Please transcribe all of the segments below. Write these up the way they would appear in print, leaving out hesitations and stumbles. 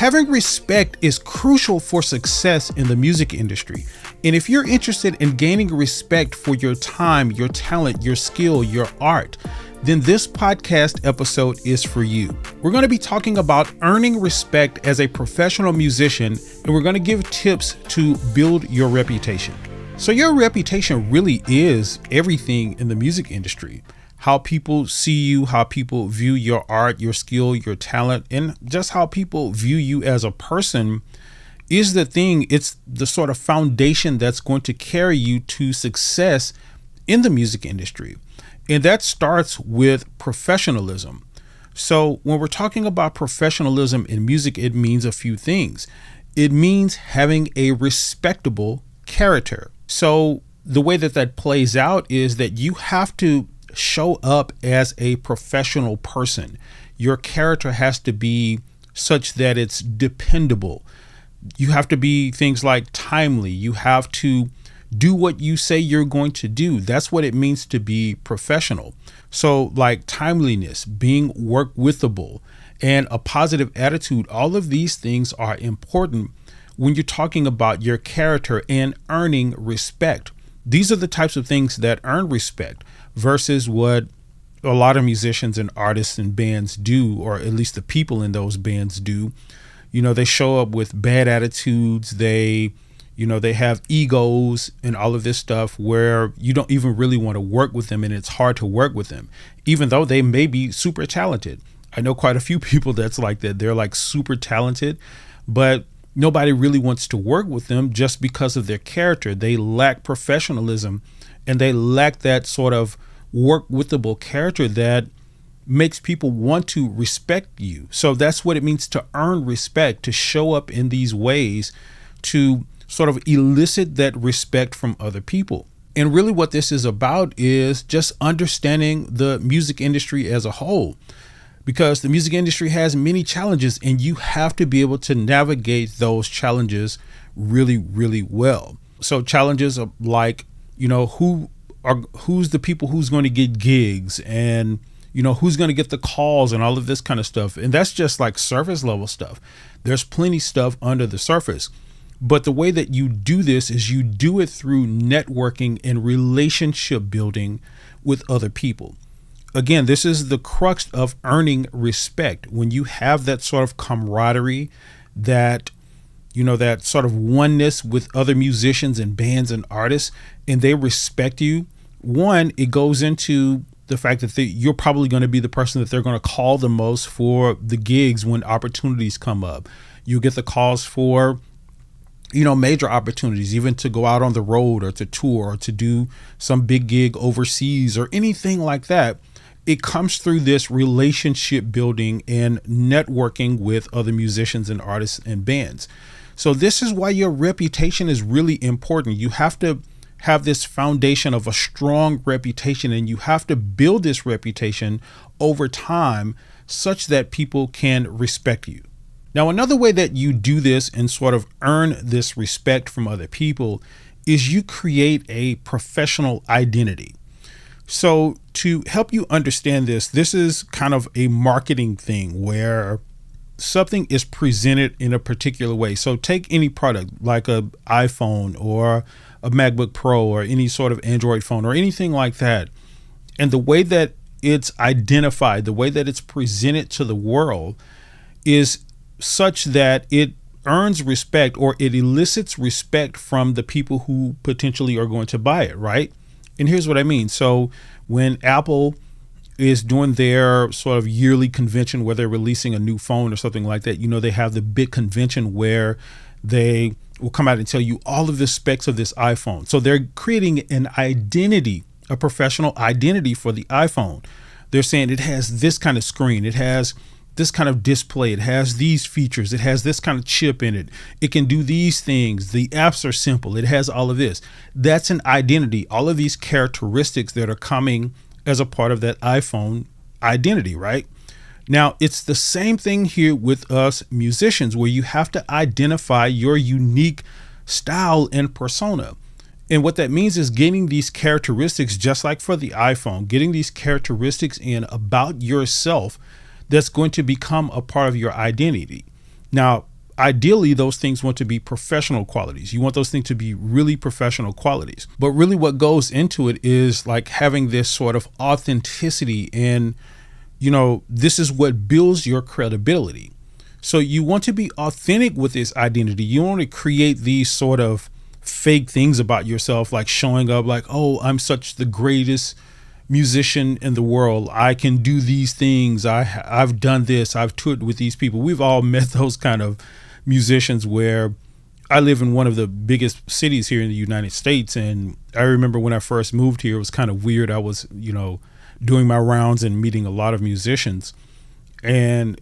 Having respect is crucial for success in the music industry. And if you're interested in gaining respect for your time, your talent, your skill, your art, then this podcast episode is for you. We're going to be talking about earning respect as a professional musician, and we're going to give tips to build your reputation. So your reputation really is everything in the music industry. How people see you, how people view your art, your skill, your talent, and just how people view you as a person is the thing. It's the sort of foundation that's going to carry you to success in the music industry. And that starts with professionalism. So when we're talking about professionalism in music, it means a few things. It means having a respectable character. So the way that that plays out is that you have to show up as a professional person. Your character has to be such that it's dependable. You have to be things like timely. You have to do what you say you're going to do. That's what it means to be professional. So like timeliness, being work withable, and a positive attitude, all of these things are important when you're talking about your character and earning respect. These are the types of things that earn respect versus what a lot of musicians and artists and bands do, or at least the people in those bands do. You know, they show up with bad attitudes. They have egos and all of this stuff where you don't even really want to work with them, and it's hard to work with them, even though they may be super talented. I know quite a few people that's like that. They're like super talented, but nobody really wants to work with them just because of their character. They lack professionalism, and they lack that sort of work withable character that makes people want to respect you. So that's what it means to earn respect, to show up in these ways to sort of elicit that respect from other people. And really what this is about is just understanding the music industry as a whole, because the music industry has many challenges, and you have to be able to navigate those challenges really, really well. So challenges are like, who's the people who's going to get gigs, and who's going to get the calls and all of this kind of stuff. And that's just like surface level stuff. There's plenty stuff under the surface. But the way that you do this is you do it through networking and relationship building with other people. Again, this is the crux of earning respect. When you have that sort of camaraderie, that sort of oneness with other musicians and bands and artists, and they respect you. One, it goes into the fact that you're probably going to be the person that they're going to call the most for the gigs when opportunities come up. You get the calls for, major opportunities, even to go out on the road or to tour or to do some big gig overseas or anything like that. It comes through this relationship building and networking with other musicians and artists and bands. So this is why your reputation is really important. You have to have this foundation of a strong reputation, and you have to build this reputation over time such that people can respect you. Now, another way that you do this and sort of earn this respect from other people is you create a professional identity. So to help you understand this, this is kind of a marketing thing where something is presented in a particular way. So take any product like an iPhone or a MacBook Pro or any sort of Android phone or anything like that. And the way that it's identified, the way that it's presented to the world is such that it earns respect, or it elicits respect from the people who potentially are going to buy it, right? And here's what I mean. So when Apple is doing their sort of yearly convention where they're releasing a new phone or something like that, they have the big convention where they will come out and tell you all of the specs of this iPhone. So they're creating an identity, a professional identity for the iPhone. They're saying it has this kind of screen, it has this kind of display, it has these features, it has this kind of chip in it, it can do these things, the apps are simple, it has all of this. That's an identity, all of these characteristics that are coming as a part of that iPhone identity, right? Now, it's the same thing here with us musicians, where you have to identify your unique style and persona. And what that means is getting these characteristics, just like for the iPhone, getting these characteristics in about yourself that's going to become a part of your identity. Now, ideally, those things want to be professional qualities. You want those things to be really professional qualities. But really what goes into it is like having this sort of authenticity, and, this is what builds your credibility. So you want to be authentic with this identity. You want to create these sort of fake things about yourself, like showing up like, oh, I'm such the greatest musician in the world. I can do these things. I've done this. I've toured with these people. We've all met those kind of musicians. Where I live in one of the biggest cities here in the United States. And I remember when I first moved here, it was kind of weird. I was, doing my rounds and meeting a lot of musicians, and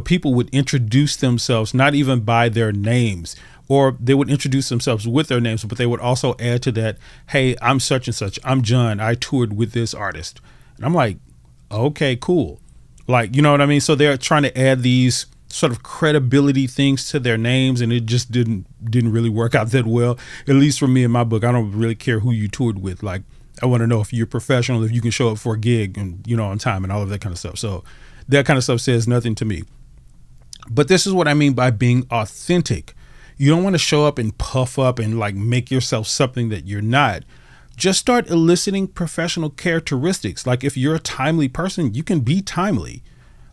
people would introduce themselves not even by their names, or they would introduce themselves with their names, but they would also add to that, hey, I'm such and such. I'm John. I toured with this artist. And I'm like, okay, cool. Like, you know what I mean? So they're trying to add these sort of credibility things to their names, and it just didn't really work out that well, at least for me in my book. I don't really care who you toured with. Like, I want to know if you're professional, if you can show up for a gig and, on time and all of that kind of stuff. So that kind of stuff says nothing to me. But this is what I mean by being authentic. You don't want to show up and puff up and like make yourself something that you're not. Just start eliciting professional characteristics. Like if you're a timely person, you can be timely.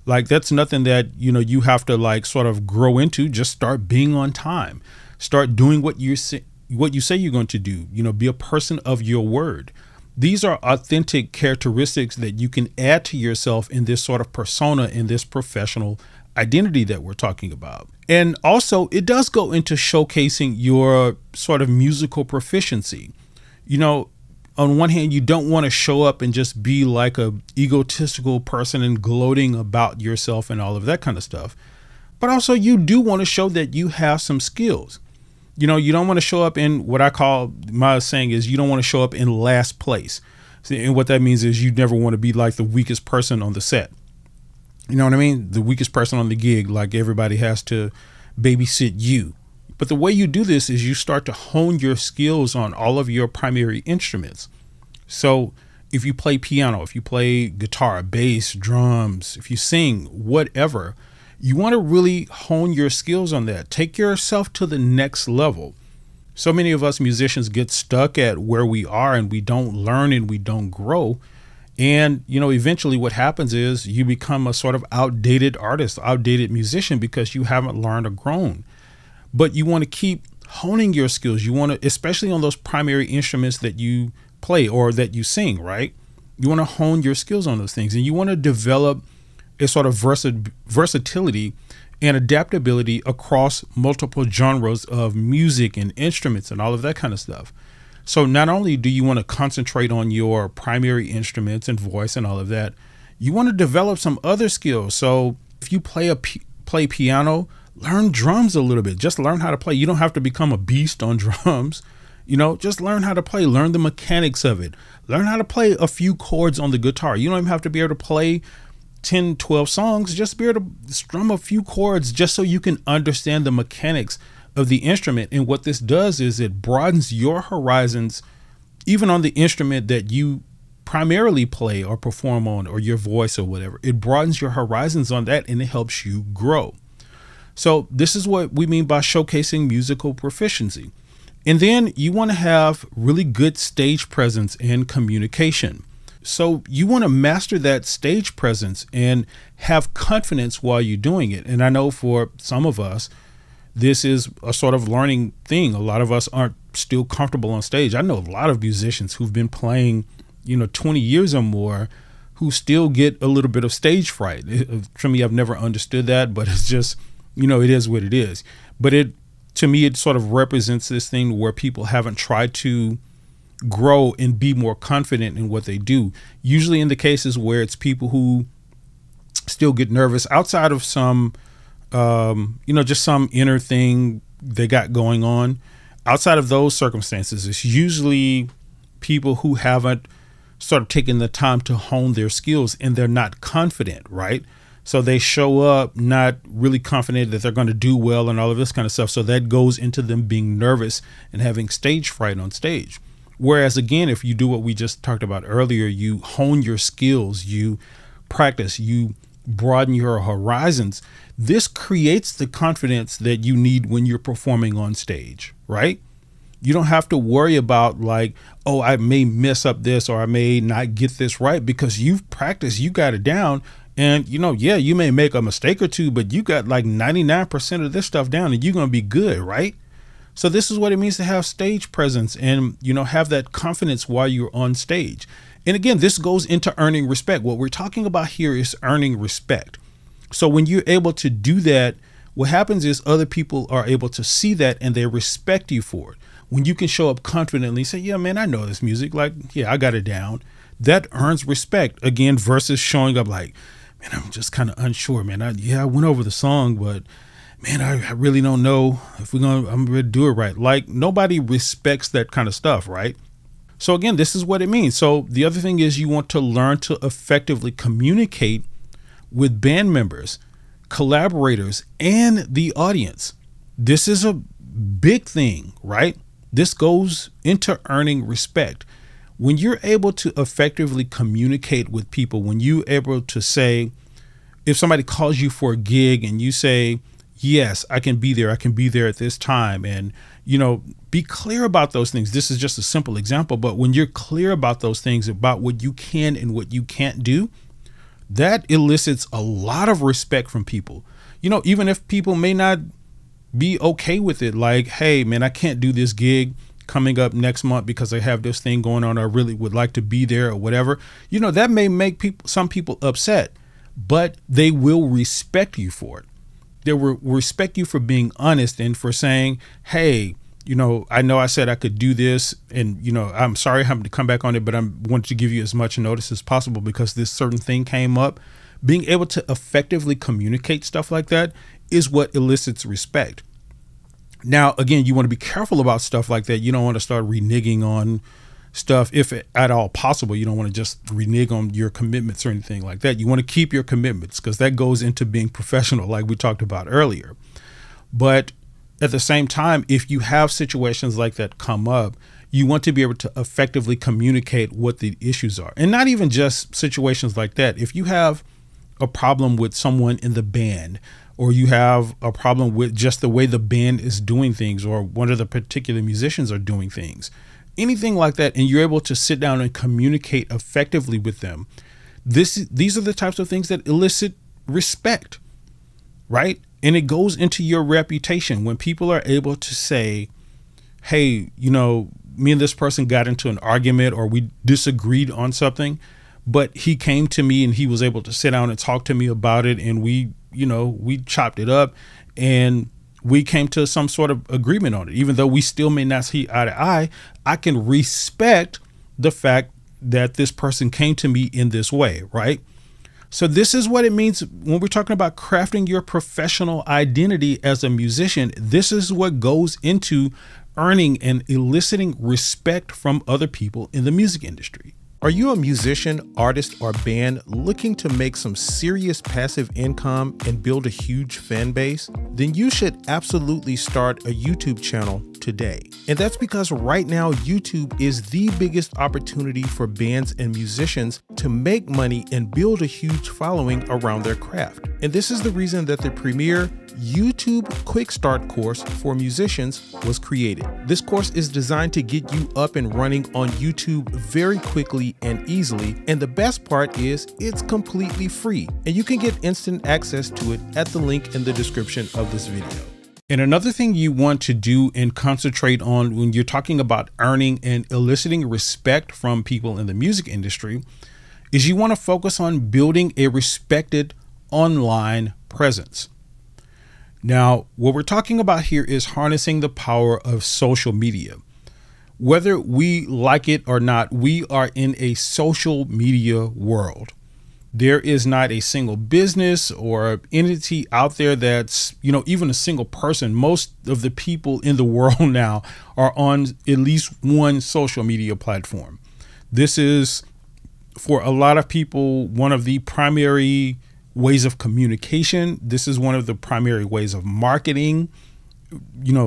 Like that's nothing that, you have to like sort of grow into. Just start being on time. Start doing what you say you're going to do. Be a person of your word. These are authentic characteristics that you can add to yourself in this sort of persona, in this professional identity that we're talking about. And also it does go into showcasing your sort of musical proficiency. On one hand, you don't want to show up and just be like a egotistical person and gloating about yourself and all of that kind of stuff. But also you do want to show that you have some skills. You don't want to show up in what I call, my saying is, you don't want to show up in last place. See, and what that means is you never want to be like the weakest person on the set. You know what I mean? The weakest person on the gig, like everybody has to babysit you. But the way you do this is you start to hone your skills on all of your primary instruments. So if you play piano, if you play guitar, bass, drums, if you sing, whatever, you want to really hone your skills on that. Take yourself to the next level. So many of us musicians get stuck at where we are and we don't learn and we don't grow. And, eventually what happens is you become a sort of outdated artist, outdated musician, because you haven't learned or grown. But you want to keep honing your skills. You want to, especially on those primary instruments that you play or that you sing, right? You want to hone your skills on those things, and you want to develop a sort of versatility and adaptability across multiple genres of music and instruments and all of that kind of stuff. So not only do you want to concentrate on your primary instruments and voice and all of that, you want to develop some other skills. So if you play piano, learn drums a little bit. Just learn how to play. You don't have to become a beast on drums. Just learn how to play. Learn the mechanics of it. Learn how to play a few chords on the guitar. You don't even have to be able to play 10, 12 songs. Just be able to strum a few chords just so you can understand the mechanics of the instrument. And what this does is it broadens your horizons, even on the instrument that you primarily play or perform on, or your voice or whatever. It broadens your horizons on that, and it helps you grow. So this is what we mean by showcasing musical proficiency. And then you want to have really good stage presence and communication. So you want to master that stage presence and have confidence while you're doing it. And I know for some of us, this is a sort of learning thing. A lot of us aren't still comfortable on stage. I know a lot of musicians who've been playing, 20 years or more, who still get a little bit of stage fright. For me, I've never understood that, but it's just, it is what it is. But to me, it sort of represents this thing where people haven't tried to grow and be more confident in what they do. Usually in the cases where it's people who still get nervous outside of some, just some inner thing they got going on. Outside of those circumstances, it's usually people who haven't sort of taken the time to hone their skills, and they're not confident, right? So they show up not really confident that they're going to do well and all of this kind of stuff. So that goes into them being nervous and having stage fright on stage. Whereas again, if you do what we just talked about earlier, you hone your skills, you practice, you broaden your horizons, this creates the confidence that you need when you're performing on stage, right? You don't have to worry about like, oh, I may mess up this or I may not get this right, because you've practiced, you got it down. And, yeah, you may make a mistake or two, but you got like 99% of this stuff down and you're going to be good, right? So this is what it means to have stage presence and, have that confidence while you're on stage. And again, this goes into earning respect. What we're talking about here is earning respect. So when you're able to do that, what happens is other people are able to see that and they respect you for it. When you can show up confidently, say, yeah, man, I know this music. Like, yeah, I got it down. That earns respect again, versus showing up like, man, I'm just kind of unsure, man. I went over the song, but man, I really don't know if I'm going to do it right. Like, nobody respects that kind of stuff, right? So again, this is what it means. So the other thing is you want to learn to effectively communicate with band members, collaborators, and the audience. This is a big thing, right? This goes into earning respect. When you're able to effectively communicate with people, when you're able to say, if somebody calls you for a gig and you say, yes, I can be there at this time. And, be clear about those things. This is just a simple example, but when you're clear about those things, about what you can and what you can't do, that elicits a lot of respect from people. Even if people may not be okay with it, like, hey, man, I can't do this gig coming up next month because I have this thing going on. I really would like to be there or whatever. That may make some people upset, but they will respect you for it. They will respect you for being honest and for saying, hey, I know I said I could do this and, I'm sorry I having to come back on it, but I wanted to give you as much notice as possible because this certain thing came up. Being able to effectively communicate stuff like that is what elicits respect. Now, again, you want to be careful about stuff like that. You don't want to start reneging on stuff if at all possible. You don't want to just renege on your commitments or anything like that. You want to keep your commitments because that goes into being professional, like we talked about earlier. But at the same time, if you have situations like that come up, you want to be able to effectively communicate what the issues are. And not even just situations like that. If you have a problem with someone in the band, or you have a problem with just the way the band is doing things, or one of the particular musicians are doing things, anything like that, and you're able to sit down and communicate effectively with them, these are the types of things that elicit respect, right? And it goes into your reputation when people are able to say, hey, me and this person got into an argument or we disagreed on something, but he came to me and he was able to sit down and talk to me about it. And we chopped it up and we came to some sort of agreement on it. Even though we still may not see eye to eye, I can respect the fact that this person came to me in this way, right? So this is what it means when we're talking about crafting your professional identity as a musician. This is what goes into earning and eliciting respect from other people in the music industry. Are you a musician, artist, or band looking to make some serious passive income and build a huge fan base? Then you should absolutely start a YouTube channel today. And that's because right now, YouTube is the biggest opportunity for bands and musicians to make money and build a huge following around their craft. And this is the reason that the premier YouTube QuickStart course for musicians was created. This course is designed to get you up and running on YouTube very quickly and easily. And the best part is it's completely free and you can get instant access to it at the link in the description of this video. And another thing you want to do and concentrate on when you're talking about earning and eliciting respect from people in the music industry is you want to focus on building a respected online presence. Now, what we're talking about here is harnessing the power of social media. Whether we like it or not, we are in a social media world. There is not a single business or entity out there that's, even a single person. Most of the people in the world now are on at least one social media platform. This is, for a lot of people, one of the primary ways of communication. This is one of the primary ways of marketing,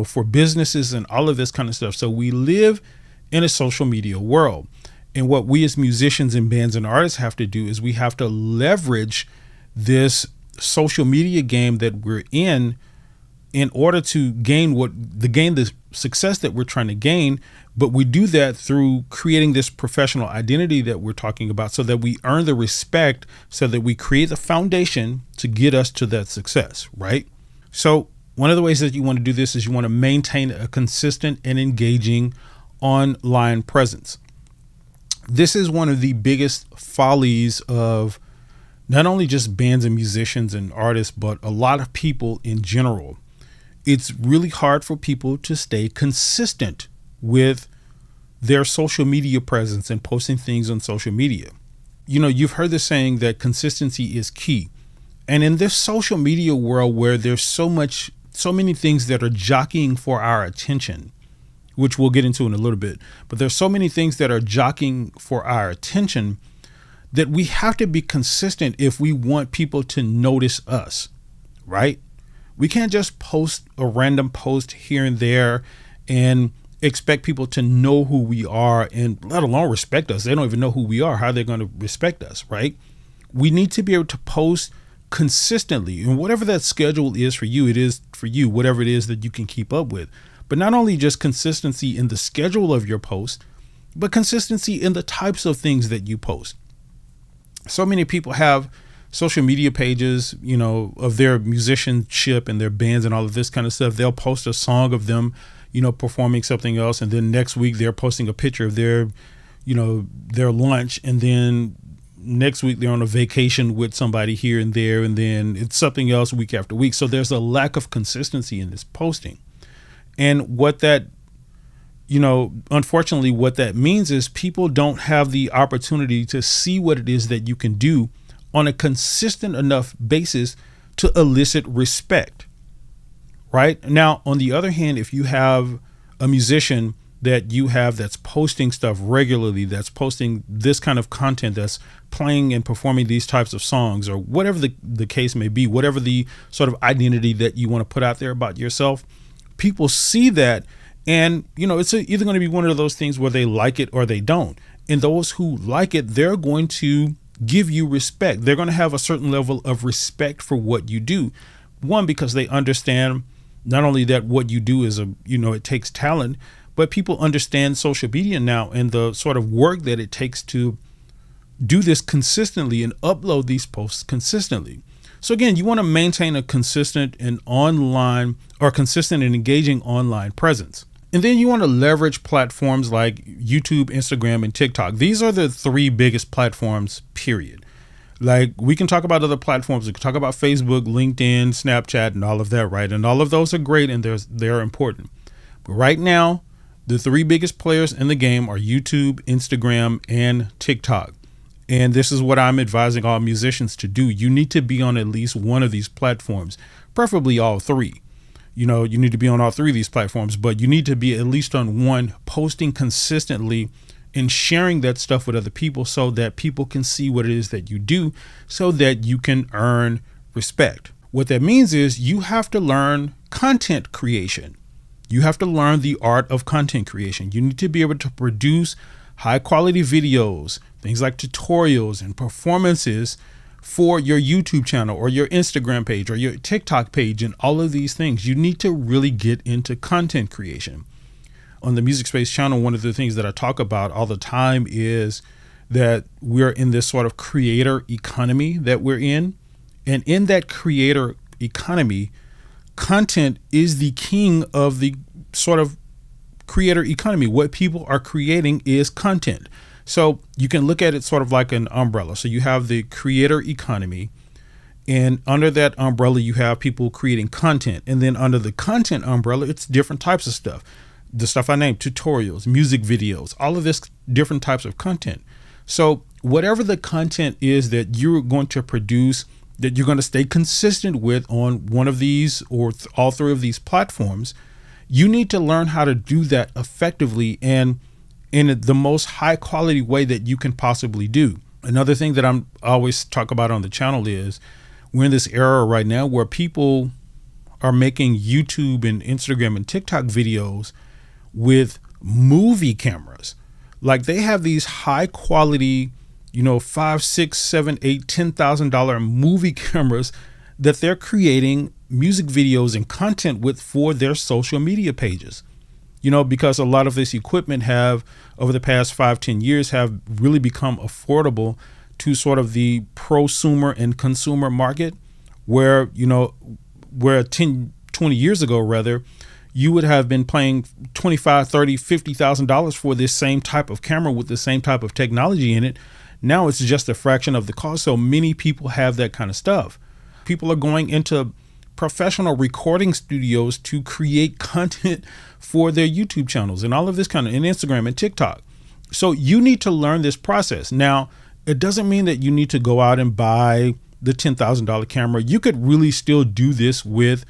for businesses and all of this kind of stuff. So we live in a social media world. And what we as musicians and bands and artists have to do is we have to leverage this social media game that we're in order to gain the success that we're trying to gain. But we do that through creating this professional identity that we're talking about, so that we earn the respect, so that we create the foundation to get us to that success, right? So one of the ways that you want to do this is you want to maintain a consistent and engaging online presence. This is one of the biggest follies of not only just bands and musicians and artists, but a lot of people in general. It's really hard for people to stay consistent with their social media presence and posting things on social media. You know, you've heard the saying that consistency is key. And in this social media world where there's so many things that are jockeying for our attention, which we'll get into in a little bit, but there's so many things that are jockeying for our attention that we have to be consistent if we want people to notice us, right? We can't just post a random post here and there and expect people to know who we are, and let alone respect us. They don't even know who we are. How are they going to respect us, right? We need to be able to post consistently, and whatever that schedule is for you, it is for you, whatever it is that you can keep up with. But not only just consistency in the schedule of your post, but consistency in the types of things that you post. So many people have social media pages, you know, of their musicianship and their bands and all of this kind of stuff. They'll post a song of them, you know, performing something else. And then next week they're posting a picture of their, you know, their lunch. And then next week they're on a vacation with somebody here and there. And then it's something else week after week. So there's a lack of consistency in this posting. And what that, you know, unfortunately, what that means is people don't have the opportunity to see what it is that you can do on a consistent enough basis to elicit respect, right? Now, on the other hand, if you have a musician that you have that's posting stuff regularly, that's posting this kind of content, that's playing and performing these types of songs, or whatever the case may be, whatever the sort of identity that you want to put out there about yourself, people see that. And, you know, it's either going to be one of those things where they like it or they don't. And those who like it, they're going to give you respect. They're going to have a certain level of respect for what you do. One, because they understand not only that what you do is it takes talent, but people understand social media now and the sort of work that it takes to do this consistently and upload these posts consistently. So again, you want to maintain a consistent and engaging online presence. And then you want to leverage platforms like YouTube, Instagram, and TikTok. These are the three biggest platforms, period. Like, we can talk about other platforms. We can talk about Facebook, LinkedIn, Snapchat, and all of that, right? And all of those are great and they're important. But right now, the three biggest players in the game are YouTube, Instagram, and TikTok. And this is what I'm advising all musicians to do. You need to be on at least one of these platforms, preferably all three. You know, you need to be on all three of these platforms, but you need to be at least on one, posting consistently and sharing that stuff with other people so that people can see what it is that you do, so that you can earn respect. What that means is you have to learn content creation. You have to learn the art of content creation. You need to be able to produce high quality videos, things like tutorials and performances for your YouTube channel or your Instagram page or your TikTok page and all of these things. You need to really get into content creation. On the Music Space channel, one of the things that I talk about all the time is that we're in this sort of creator economy that we're in. And in that creator economy, content is the king of the sort of creator economy. What people are creating is content. So you can look at it sort of like an umbrella. So you have the creator economy, and under that umbrella, you have people creating content. And then under the content umbrella, it's different types of stuff. The stuff I named, tutorials, music videos, all of this different types of content. So whatever the content is that you're going to produce, that you're going to stay consistent with on one of these or all three of these platforms, you need to learn how to do that effectively and in the most high quality way that you can possibly do. Another thing that I always talk about on the channel is we're in this era right now where people are making YouTube and Instagram and TikTok videos with movie cameras. Like, they have these high quality, $5, $6, $7, $8, $10,000 movie cameras that they're creating music videos and content with for their social media pages. Because a lot of this equipment have over the past 5-10 years have really become affordable to sort of the prosumer and consumer market, where 10, 20 years ago, rather, you would have been paying $25, $30, $50,000 for this same type of camera with the same type of technology in it. Now it's just a fraction of the cost. So many people have that kind of stuff. People are going into professional recording studios to create content for their YouTube channels and all of this kind of, and Instagram and TikTok. So you need to learn this process. Now, it doesn't mean that you need to go out and buy the $10,000 camera. You could really still do this with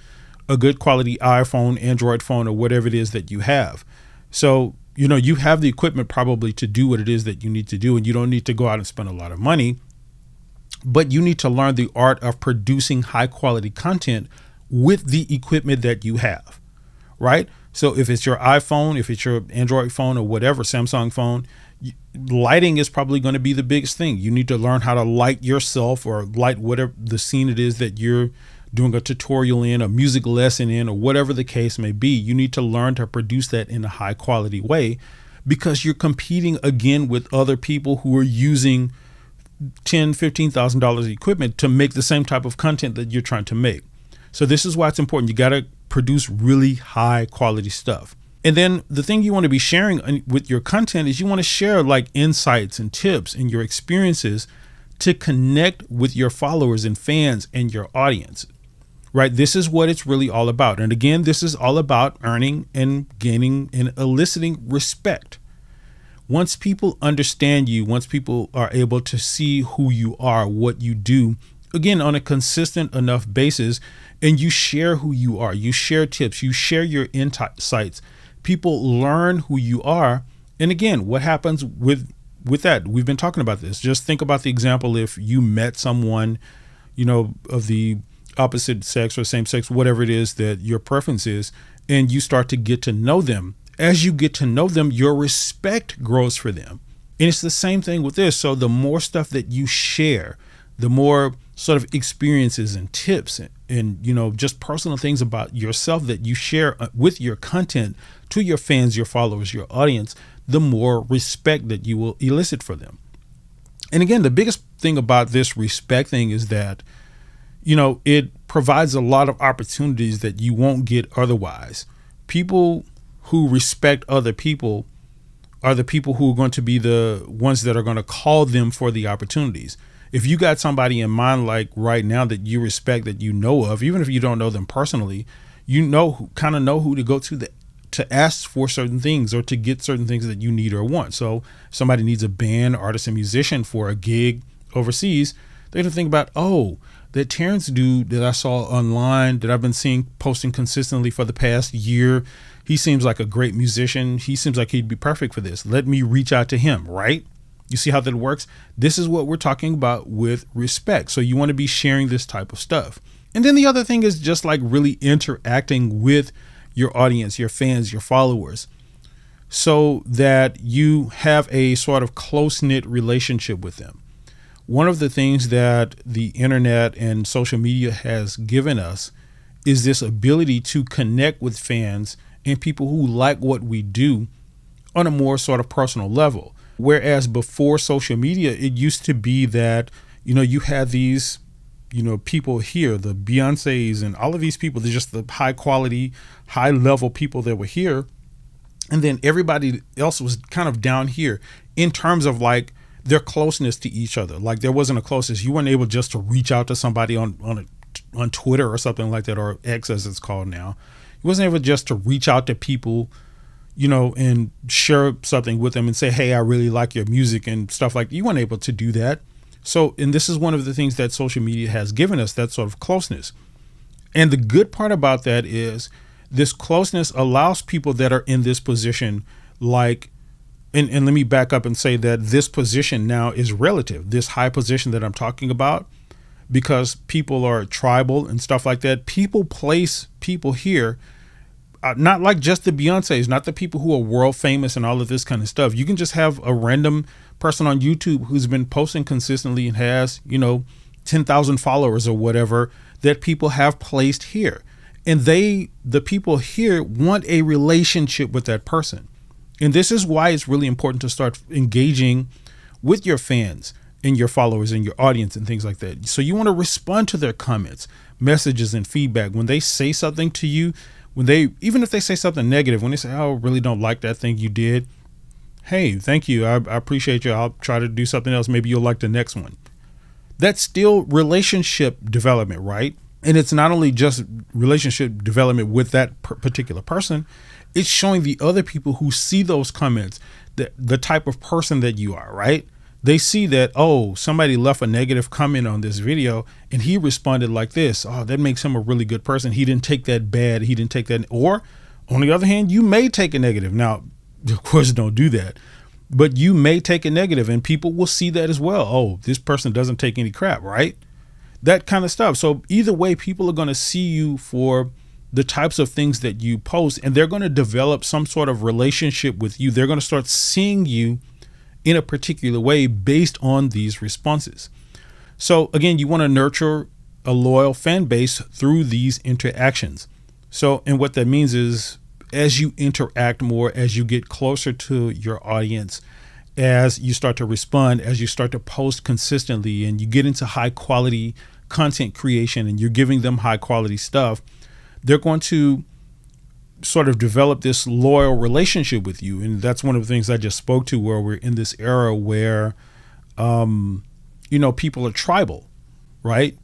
a good quality iPhone, Android phone, or whatever it is that you have. So, you have the equipment probably to do what it is that you need to do, and you don't need to go out and spend a lot of money, but you need to learn the art of producing high quality content with the equipment that you have, right? So if it's your iPhone, if it's your Android phone or whatever, Samsung phone, lighting is probably going to be the biggest thing. You need to learn how to light yourself or light whatever the scene it is that you're doing a tutorial in, a music lesson in, or whatever the case may be. You need to learn to produce that in a high quality way, because you're competing again with other people who are using $10,000, $15,000 equipment to make the same type of content that you're trying to make. So this is why it's important. You got to produce really high quality stuff. And then the thing you want to be sharing with your content is you want to share like insights and tips and your experiences to connect with your followers and fans and your audience, right? This is what it's really all about. And again, this is all about earning and gaining and eliciting respect. Once people understand you, once people are able to see who you are, what you do, again, on a consistent enough basis, and you share who you are, you share tips, you share your insights, people learn who you are. And again, what happens with that? We've been talking about this. Just think about the example. If you met someone, of the opposite sex or same sex, whatever it is that your preference is, and you start to get to know them. As you get to know them, your respect grows for them. And it's the same thing with this. So the more stuff that you share, the more sort of experiences and tips and just personal things about yourself that you share with your content to your fans, your followers, your audience, the more respect that you will elicit for them. And again, the biggest thing about this respect thing is that, it provides a lot of opportunities that you won't get otherwise. People who respect other people are the people who are going to be the ones that are going to call them for the opportunities. If you got somebody in mind, like right now, that you respect, that you know of, even if you don't know them personally, kind of know who to go to ask for certain things or to get certain things that you need or want. So if somebody needs a band, artist, and musician for a gig overseas, they're going to think about, oh, that Terrence dude that I saw online that I've been seeing posting consistently for the past year, he seems like a great musician. He seems like he'd be perfect for this. Let me reach out to him, right? You see how that works? This is what we're talking about with respect. So you want to be sharing this type of stuff. And then the other thing is just like really interacting with your audience, your fans, your followers, so that you have a sort of close-knit relationship with them. One of the things that the internet and social media has given us is this ability to connect with fans and people who like what we do on a more sort of personal level. Whereas before social media, it used to be that, you had these, people here, the Beyoncés and all of these people, they're just the high quality, high level people that were here. And then everybody else was kind of down here in terms of like their closeness to each other. Like there wasn't a closeness. You weren't able just to reach out to somebody on Twitter or something like that, or X as it's called now. You wasn't able just to reach out to people, and share something with them and say, hey, I really like your music and stuff like that. You weren't able to do that. So, and this is one of the things that social media has given us, that sort of closeness. And the good part about that is this closeness allows people that are in this position, like, and let me back up and say that this position now is relative, this high position that I'm talking about, because people are tribal and stuff like that. People place people here, not like just the Beyoncés, not the people who are world famous and all of this kind of stuff. You can just have a random person on YouTube who's been posting consistently and has, 10,000 followers or whatever that people have placed here. And the people here want a relationship with that person. And this is why it's really important to start engaging with your fans and your followers and your audience and things like that. So you want to respond to their comments, messages, and feedback. When they say something to you, even if they say something negative, when they say, "Oh, I really don't like that thing you did," hey, thank you. I appreciate you. I'll try to do something else. Maybe you'll like the next one. That's still relationship development, right? And it's not only just relationship development with that particular person, it's showing the other people who see those comments the type of person that you are, right? They see that, oh, somebody left a negative comment on this video and he responded like this. Oh, that makes him a really good person. He didn't take that bad. He didn't take that. Or on the other hand, you may take a negative. Now, of course, don't do that, but you may take a negative and people will see that as well. Oh, this person doesn't take any crap, right? That kind of stuff. So either way, people are going to see you for the types of things that you post, and they're going to develop some sort of relationship with you. They're going to start seeing you in a particular way based on these responses. So again, you want to nurture a loyal fan base through these interactions. So, and what that means is as you interact more, as you get closer to your audience, as you start to respond, as you start to post consistently and you get into high quality content creation and you're giving them high quality stuff, they're going to sort of develop this loyal relationship with you. And that's one of the things I just spoke to, where we're in this era where, people are tribal, right?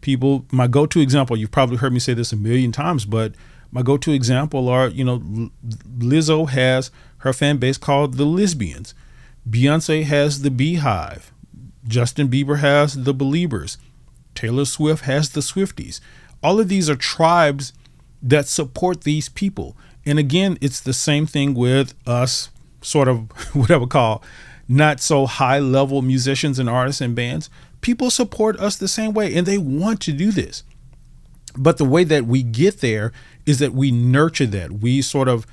My go-to example, you've probably heard me say this a million times, but my go-to example are, Lizzo has her fan base called the Lesbians. Beyonce has the Beehive. Justin Bieber has the Beliebers. Taylor Swift has the Swifties. All of these are tribes that support these people. And again, it's the same thing with us, sort of what I would call not so high level musicians and artists and bands. People support us the same way, and they want to do this. But the way that we get there is that we nurture that. We sort of,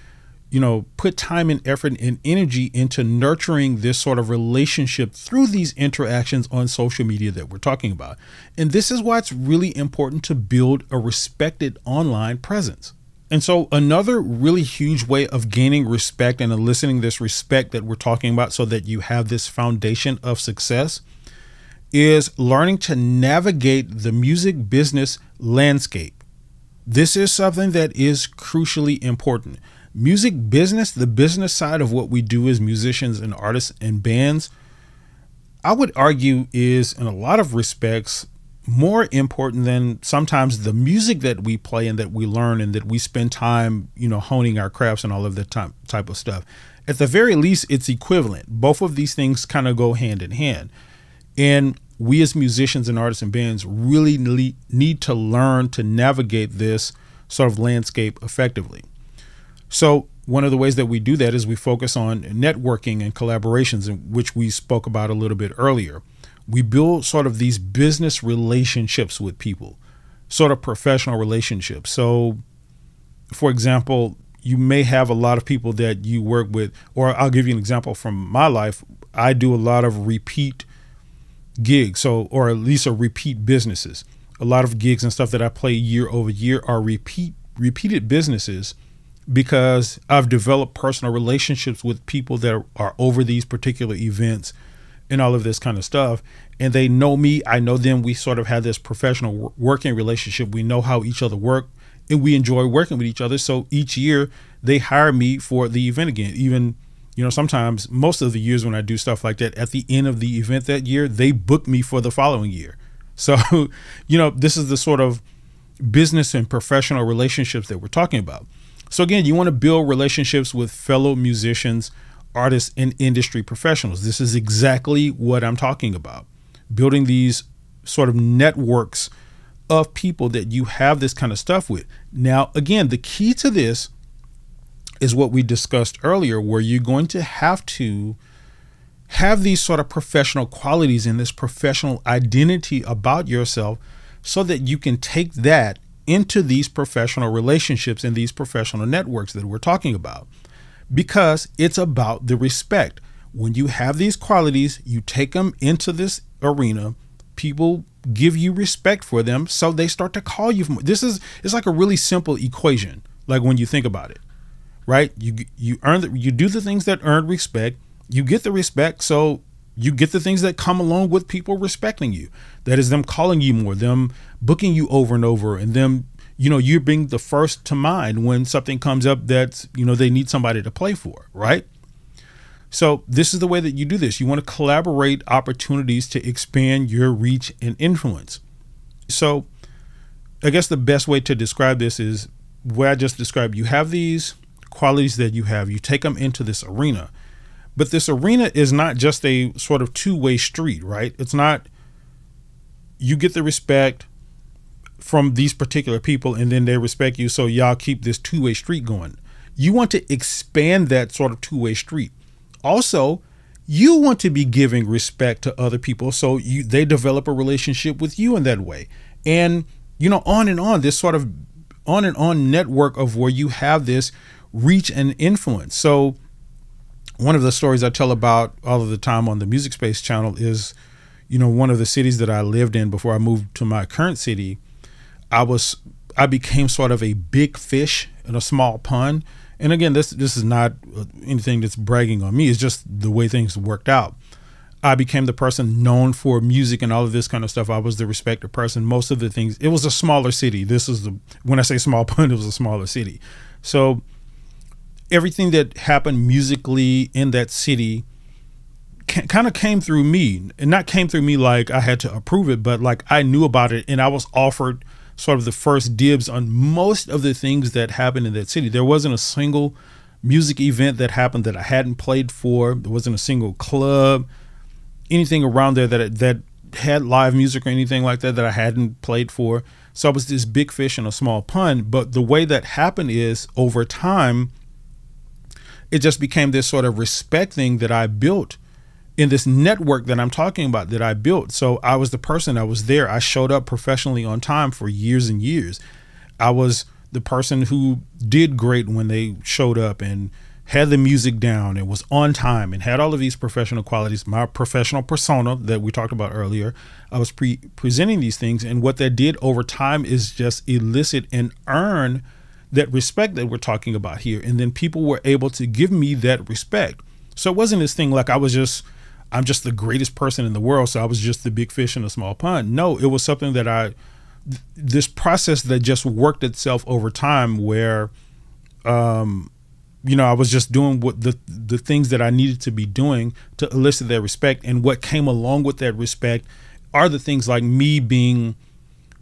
put time and effort and energy into nurturing this sort of relationship through these interactions on social media that we're talking about. And this is why it's really important to build a respected online presence. And so another really huge way of gaining respect and eliciting this respect that we're talking about so that you have this foundation of success is learning to navigate the music business landscape. This is something that is crucially important. Music business, the business side of what we do as musicians and artists and bands, I would argue is in a lot of respects more important than sometimes the music that we play and that we learn and that we spend time, honing our crafts and all of that type of stuff. At the very least, it's equivalent. Both of these things kind of go hand in hand. And we as musicians and artists and bands really need to learn to navigate this sort of landscape effectively. So one of the ways that we do that is we focus on networking and collaborations, in which we spoke about a little bit earlier. We build sort of these business relationships with people, sort of professional relationships. So, for example, you may have a lot of people that you work with, or I'll give you an example from my life. I do a lot of repeat gigs, or at least repeat businesses. A lot of gigs and stuff that I play year over year are repeated businesses, because I've developed personal relationships with people that are over these particular events and all of this kind of stuff. And they know me, I know them. We sort of have this professional working relationship. We know how each other work and we enjoy working with each other. So each year they hire me for the event again. Even, sometimes most of the years when I do stuff like that, at the end of the event that year, they book me for the following year. So, this is the sort of business and professional relationships that we're talking about. So again, you want to build relationships with fellow musicians, artists, and industry professionals. This is exactly what I'm talking about. Building these sort of networks of people that you have this kind of stuff with. Now, again, the key to this is what we discussed earlier, where you're going to have these sort of professional qualities and this professional identity about yourself so that you can take that into these professional relationships and these professional networks that we're talking about, because it's about the respect. When you have these qualities, you take them into this arena, people give you respect for them, so they start to call you. It's like a really simple equation, like when you think about it, right? You do the things that earn respect, you get the respect, so you get the things that come along with people respecting you. That is them calling you more, them booking you over and over, and them, you being the first to mind when something comes up that, they need somebody to play for, right? So this is the way that you do this. You want to collaborate opportunities to expand your reach and influence. So I guess the best way to describe this is what I just described. You have these qualities that you have, you take them into this arena, but this arena is not just a sort of two-way street, right? It's not, you get the respect from these particular people and then they respect you, so y'all keep this two-way street going. You want to expand that sort of two-way street. Also, you want to be giving respect to other people, so they develop a relationship with you in that way. And, on and on, this sort of on and on network of where you have this reach and influence. So one of the stories I tell about all of the time on the Music Space channel is, one of the cities that I lived in before I moved to my current city, I became sort of a big fish in a small pond. And again, this is not anything that's bragging on me. It's just the way things worked out. I became the person known for music and all of this kind of stuff. I was the respected person. Most of the things, it was a smaller city. When I say small pond, it was a smaller city. So everything that happened musically in that city kind of came through me, and not came through me like I had to approve it, but like I knew about it and I was offered sort of the first dibs on most of the things that happened in that city. There wasn't a single music event that happened that I hadn't played for. There wasn't a single club, anything around there that had live music or anything like that I hadn't played for. So I was this big fish in a small pond. But the way that happened is over time, it just became this sort of respect thing that I built in this network that I'm talking about that I built. So I was the person, I was there. I showed up professionally on time for years and years. I was the person who did great when they showed up and had the music down and was on time and had all of these professional qualities, my professional persona that we talked about earlier. I was presenting these things. And what that did over time is just elicit and earn that respect that we're talking about here. And then people were able to give me that respect. So it wasn't this thing like I'm just the greatest person in the world, so I was just the big fish in a small pond. No, it was something that this process that just worked itself over time where, I was just doing what the things that I needed to be doing to elicit that respect. And what came along with that respect are the things like me being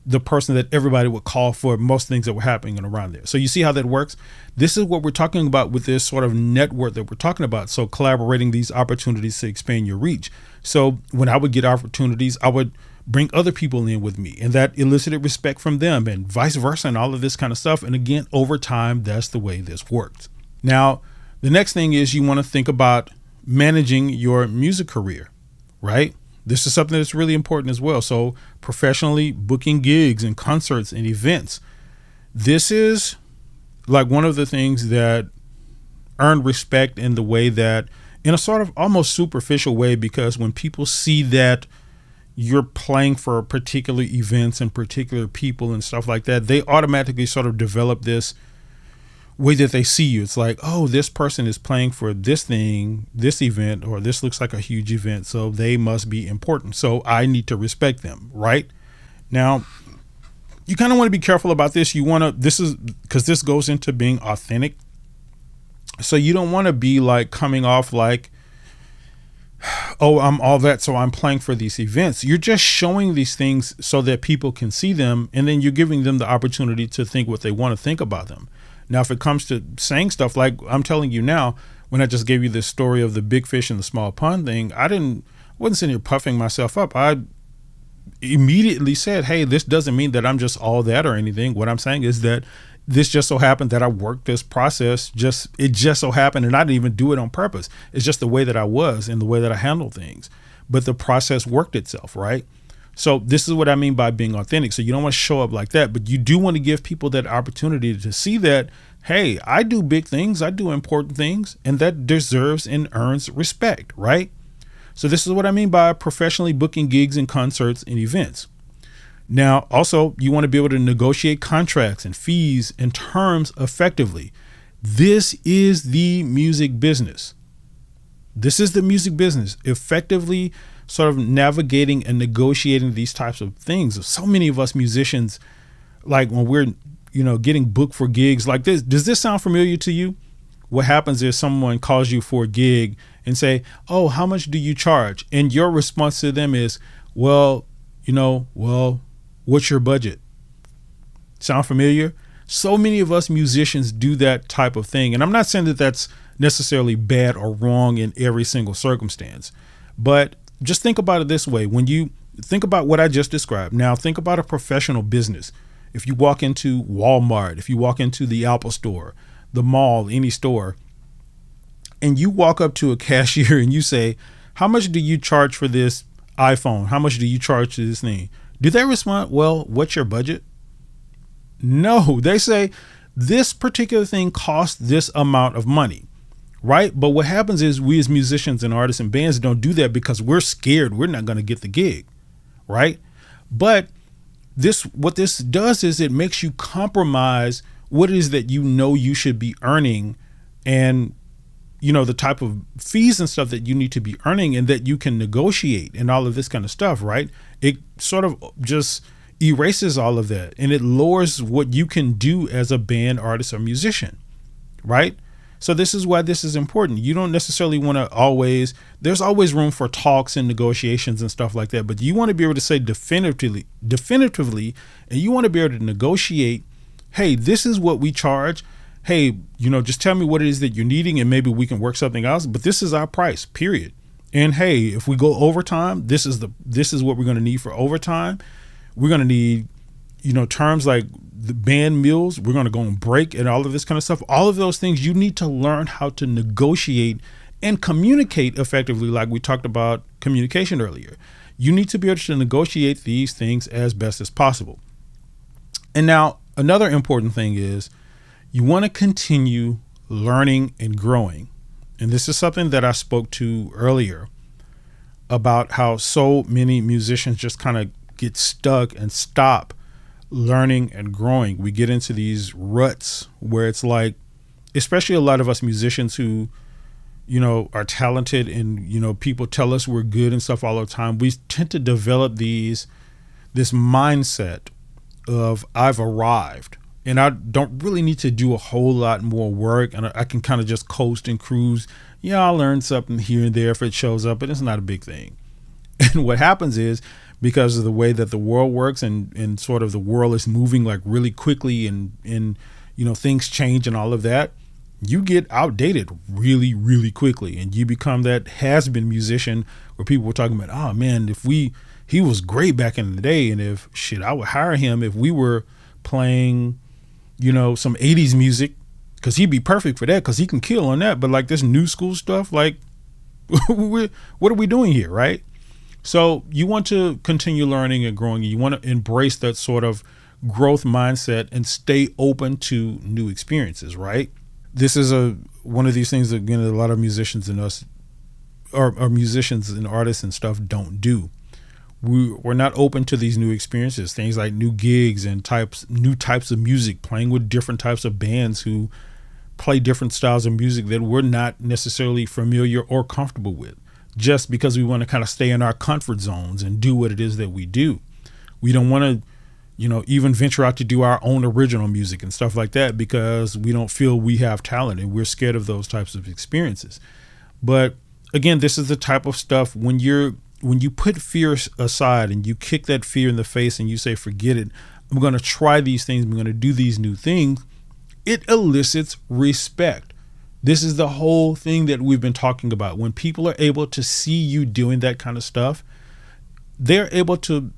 the person that everybody would call for most things that were happening around there. So you see how that works? This is what we're talking about with this sort of network that we're talking about. So collaborating these opportunities to expand your reach. So when I would get opportunities, I would bring other people in with me, and that elicited respect from them and vice versa and all of this kind of stuff. And again, over time, that's the way this works. Now, the next thing is you want to think about managing your music career, right? This is something that's really important as well. So professionally booking gigs and concerts and events. This is like one of the things that earn respect in the way that, in a sort of almost superficial way, because when people see that you're playing for particular events and particular people and stuff like that, they automatically sort of develop this way that they see you. It's like, oh, this person is playing for this thing, this event, or this looks like a huge event, so they must be important. So I need to respect them, right? Now, you kind of want to be careful about this. Because this goes into being authentic. So you don't want to be like coming off like, oh, I'm all that, so I'm playing for these events. You're just showing these things so that people can see them, and then you're giving them the opportunity to think what they want to think about them. Now, if it comes to saying stuff like I'm telling you now, when I just gave you this story of the big fish in the small pond thing, I wasn't sitting here puffing myself up. I immediately said, hey, this doesn't mean that I'm just all that or anything. What I'm saying is that this just so happened that I worked this process. It just so happened, and I didn't even do it on purpose. It's just the way that I was and the way that I handle things. But the process worked itself, right? So this is what I mean by being authentic. So you don't want to show up like that, but you do want to give people that opportunity to see that hey, I do big things, I do important things, and that deserves and earns respect, right? So this is what I mean by professionally booking gigs and concerts and events. Now, also, you want to be able to negotiate contracts and fees and terms effectively. This is the music business. This is the music business, effectively sort of navigating and negotiating these types of things. So many of us musicians, like when we're, getting booked for gigs like this, does this sound familiar to you? What happens is someone calls you for a gig and say, oh, how much do you charge? And your response to them is, well, what's your budget? Sound familiar? So many of us musicians do that type of thing. And I'm not saying that that's necessarily bad or wrong in every single circumstance, but just think about it this way. When you think about what I just described, now think about a professional business. If you walk into Walmart, if you walk into the Apple store, the mall, any store, and you walk up to a cashier and you say, how much do you charge for this iPhone? How much do you charge for this thing? Do they respond, well, what's your budget? No, they say this particular thing costs this amount of money, right? But what happens is we as musicians and artists and bands don't do that because we're scared we're not going to get the gig, right? But what this does is it makes you compromise what it is that you should be earning, and the type of fees and stuff that you need to be earning and that you can negotiate and all of this kind of stuff, right? It sort of just erases all of that, and it lowers what you can do as a band, artist, or musician, right? So this is why this is important. You don't necessarily want to there's always room for talks and negotiations and stuff like that, but you want to be able to say definitively, and you want to be able to negotiate, hey, this is what we charge. Hey, just tell me what it is that you're needing and maybe we can work something else, but this is our price, period. And hey, if we go overtime, this is what we're going to need for overtime. We're going to need, terms like the band meals. We're going to go on break and all of this kind of stuff. All of those things you need to learn how to negotiate and communicate effectively, like we talked about communication earlier. You need to be able to negotiate these things as best as possible. And now another important thing is you want to continue learning and growing. And this is something that I spoke to earlier about how so many musicians just kind of get stuck and stop learning and growing. We get into these ruts where it's like, especially a lot of us musicians who, are talented and, people tell us we're good and stuff all the time. We tend to develop this mindset of I've arrived and I don't really need to do a whole lot more work, and I can kind of just coast and cruise. Yeah, I'll learn something here and there if it shows up, but it's not a big thing. And what happens is, because of the way that the world works and sort of the world is moving like really quickly and things change and all of that, you get outdated really, really quickly. And you become that has-been musician where people were talking about, oh man, he was great back in the day. And I would hire him if we were playing, some 80s music, because he'd be perfect for that because he can kill on that. But like this new school stuff, like what are we doing here, right? So you want to continue learning and growing. You want to embrace that sort of growth mindset and stay open to new experiences, right? This is one of these things that, again, a lot of musicians and us or musicians and artists and stuff don't do. We're not open to these new experiences, things like new gigs and new types of music, playing with different types of bands who play different styles of music that we're not necessarily familiar or comfortable with, just because we want to kind of stay in our comfort zones and do what it is that we do. We don't want to, even venture out to do our own original music and stuff like that because we don't feel we have talent and we're scared of those types of experiences. But again, this is the type of stuff when you put fear aside and you kick that fear in the face and you say, forget it, I'm going to try these things, I'm going to do these new things, it elicits respect. This is the whole thing that we've been talking about. When people are able to see you doing that kind of stuff, they're able to,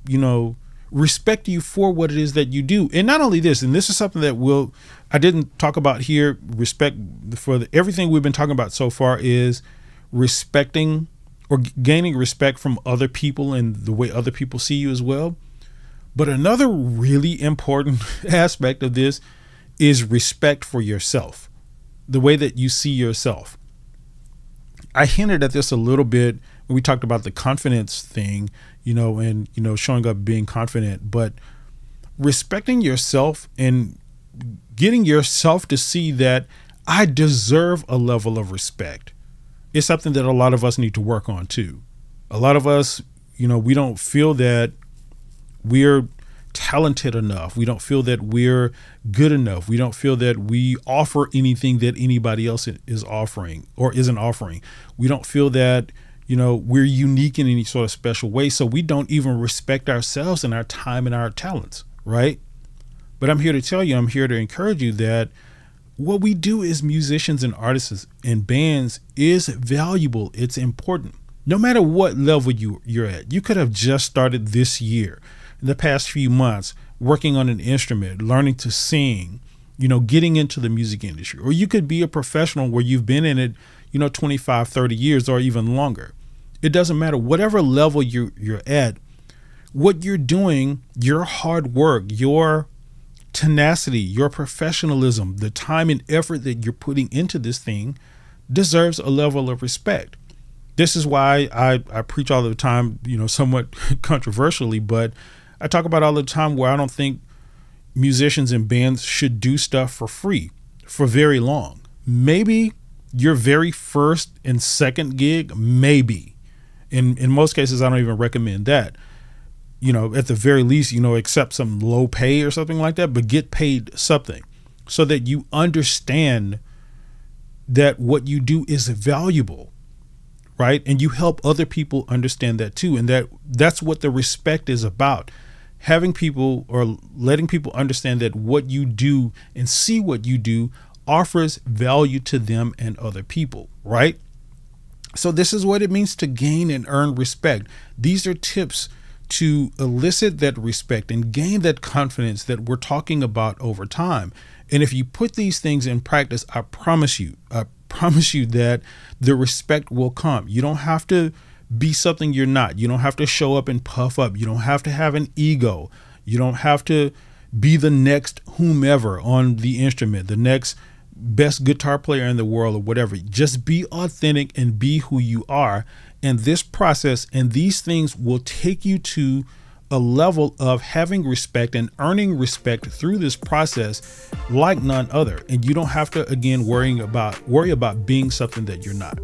respect you for what it is that you do. And not only this, and this is something that I didn't talk about here, respect for everything we've been talking about so far is respecting or gaining respect from other people and the way other people see you as well. But another really important aspect of this is respect for yourself, the way that you see yourself. I hinted at this a little bit when we talked about the confidence thing, and, showing up being confident, but respecting yourself and getting yourself to see that I deserve a level of respect is something that a lot of us need to work on too. A lot of us, we don't feel that we're talented enough. We don't feel that we're good enough. We don't feel that we offer anything that anybody else is offering or isn't offering. We don't feel that, we're unique in any sort of special way. So we don't even respect ourselves and our time and our talents, right? But I'm here to tell you, I'm here to encourage you that what we do as musicians and artists and bands is valuable. It's important. No matter what level you're at. You could have just started this year, in the past few months, working on an instrument, learning to sing, getting into the music industry. Or you could be a professional where you've been in it, 25, 30 years or even longer. It doesn't matter. Whatever level you're at, what you're doing, your hard work, your tenacity, your professionalism, the time and effort that you're putting into this thing deserves a level of respect. This is why I preach all the time, somewhat controversially, but I talk about all the time where I don't think musicians and bands should do stuff for free for very long. Maybe your very first and second gig, maybe. In most cases, I don't even recommend that. At the very least, accept some low pay or something like that, but get paid something so that you understand that what you do is valuable, right? And you help other people understand that too. And that's what the respect is about. Having people or letting people understand that what you do and see what you do offers value to them and other people, right? So this is what it means to gain and earn respect. These are tips to elicit that respect and gain that confidence that we're talking about over time. And if you put these things in practice, I promise you that the respect will come. You don't have to be something you're not. You don't have to show up and puff up. You don't have to have an ego. You don't have to be the next whomever on the instrument, the next best guitar player in the world or whatever. Just be authentic and be who you are. And this process and these things will take you to a level of having respect and earning respect through this process like none other. And you don't have to, again, worry about being something that you're not.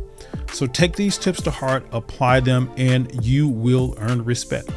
So take these tips to heart, apply them, and you will earn respect.